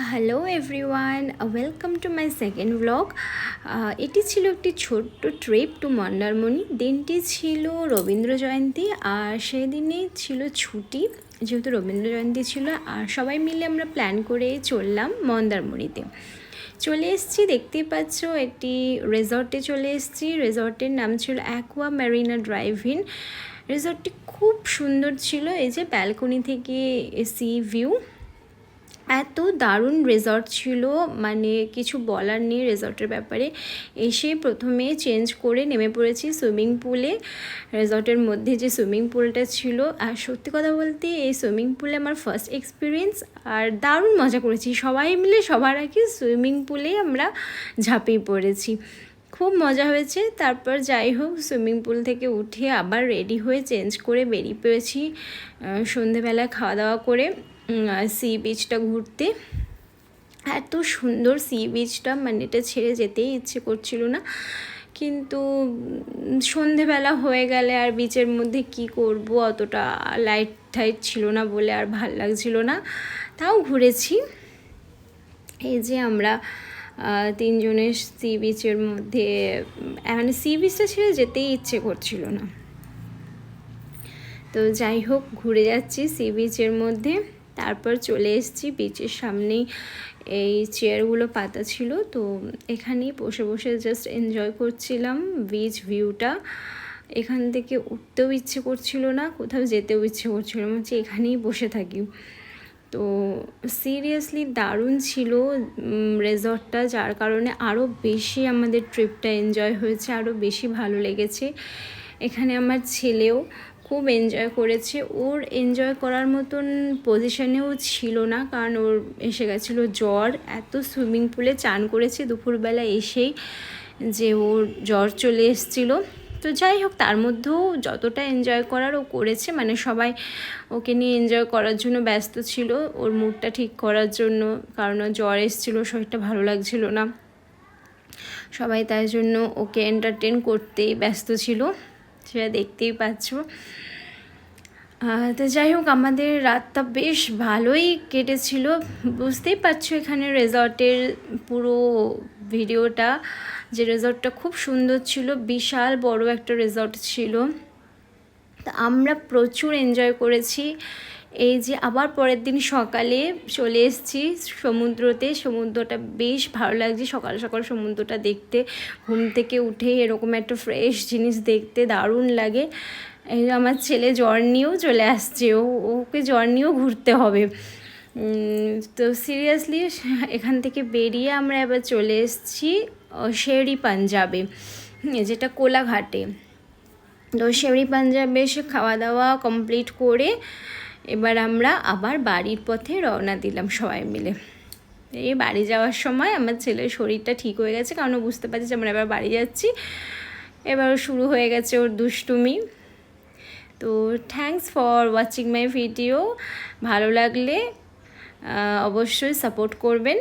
Hello everyone, welcome to my second blog. এটি ছিল একটি ছোট্ট ট্রিপ টু মন্দারমণি। দিনটি ছিল রবীন্দ্র জয়ন্তী, আর সেদিনে ছিল ছুটি, যেহেতু রবীন্দ্র জয়ন্তী ছিল। আর সবাই মিলে আমরা প্ল্যান করে চললাম মন্দারমণিতে। চলে এসেছি, দেখতেই পাচ্ছ একটি রিসর্টে চলে এসেছি। রিসর্টের নাম ছিল অ্যাকোয়া ম্যারিনা ড্রাইভ ইন। রিসর্টটি খুব সুন্দর ছিল, এই যে ব্যালকনি থেকে সি ভিউ, এত দারুণ রিসর্ট ছিল, মানে কিছু বলার নেই রিসর্টের ব্যাপারে। এসে প্রথমে চেঞ্জ করে নেমে পড়েছি সুইমিং পুলে। রিসর্টের মধ্যে যে সুইমিং পুলটা ছিল, আর সত্যি কথা বলতে এই সুইমিং পুলে আমার ফার্স্ট এক্সপিরিয়েন্স, আর দারুণ মজা করেছি। সবাই মিলে সবার আগে সুইমিং পুলে আমরা ঝাঁপিয়ে পড়েছি, খুব মজা হয়েছে। তারপর যাই হোক, সুইমিং পুল থেকে উঠে আবার রেডি হয়ে চেঞ্জ করে বেরিয়ে পড়েছি সন্ধেবেলা খাওয়া দাওয়া করে সি বিচটা ঘুরতে। এত সুন্দর সি বিচটা, মানে এটা ছেড়ে যেতেই ইচ্ছে করছিল না, কিন্তু সন্ধেবেলা হয়ে গেলে আর বিচের মধ্যে কি করব, অতটা লাইট টাইট ছিল না বলে আর ভাল লাগছিল না, তাও ঘুরেছি। এই যে আমরা তিনজনের সি বিচের মধ্যে, মানে সি বিচটা ছেড়ে যেতেই ইচ্ছে করছিল না। তো যাই হোক, ঘুরে যাচ্ছি সি বিচের মধ্যে। তারপর চলে এসেছি বিচের সামনেই, এই চেয়ারগুলো পাতা ছিল, তো এখানেই বসে বসে জাস্ট এনজয় করছিলাম বিচ ভিউটা। এখান থেকে উঠতেও ইচ্ছে করছিল না, কোথাও যেতেও ইচ্ছে করছিল না, হচ্ছে এখানেই বসে থাকি। তো সিরিয়াসলি দারুণ ছিল রিসর্টটা, যার কারণে আরও বেশি আমাদের ট্রিপটা এনজয় হয়েছে, আরও বেশি ভালো লেগেছে। এখানে আমার ছেলেও খুব এনজয় করেছে। ওর এনজয় করার মতন পজিশনেও ছিল না, কারণ ওর এসে গেছিলো জ্বর। এত সুইমিং পুলে চান করেছে দুপুরবেলা এসেই যে ওর জ্বর চলে এসেছিলো। তো যাই হোক, তার মধ্যেও যতটা এনজয় করার ও করেছে, মানে সবাই ওকে নিয়ে এনজয় করার জন্য ব্যস্ত ছিল, ওর মুডটা ঠিক করার জন্য, কারণ ও জ্বর এসেছিলো, শরীরটা ভালো লাগছিল না। সবাই তাই জন্য ওকে এন্টারটেন করতেই ব্যস্ত ছিল, সেটা দেখতেই পাচ্ছ। তো যাই হোক, আমাদের রাতটা বেশ ভালোই কেটেছিল। বুঝতেই পারছো এখানে রিসর্টের পুরো ভিডিওটা, যে রিসর্টটা খুব সুন্দর ছিল, বিশাল বড় একটা রিসর্ট ছিল। তা আমরা প্রচুর এনজয় করেছি। এই যে আবার পরের দিন সকালে চলে এসেছি সমুদ্রতে। সমুদ্রটা বেশ ভালো লাগছে, সকাল সকাল সমুদ্রটা দেখতে, ঘুম থেকে উঠে এরকম একটা ফ্রেশ জিনিস দেখতে দারুণ লাগে। এই আমার ছেলে জ্বর নিয়েও চলে আসছে, ওকে জ্বর নিয়েও ঘুরতে হবে। তো সিরিয়াসলি এখান থেকে বেরিয়ে আমরা এবার চলে এসেছি শেরি পাঞ্জাবে, যেটা কোলাঘাটে। তো শেরি পাঞ্জাবে এসে খাওয়া দাওয়া কমপ্লিট করে এবার আমরা আবার বাড়ির পথে রওনা দিলাম সবাই মিলে। এই বাড়ি যাওয়ার সময় আমার ছেলের শরীরটা ঠিক হয়ে গেছে, কারণ ও বুঝতে পারছি যে আমরা এবার বাড়ি যাচ্ছি। এবার শুরু হয়ে গেছে ওর দুষ্টুমি। তো thanks for watching my video. ভালো লাগলে অবশ্যই সাপোর্ট করবেন।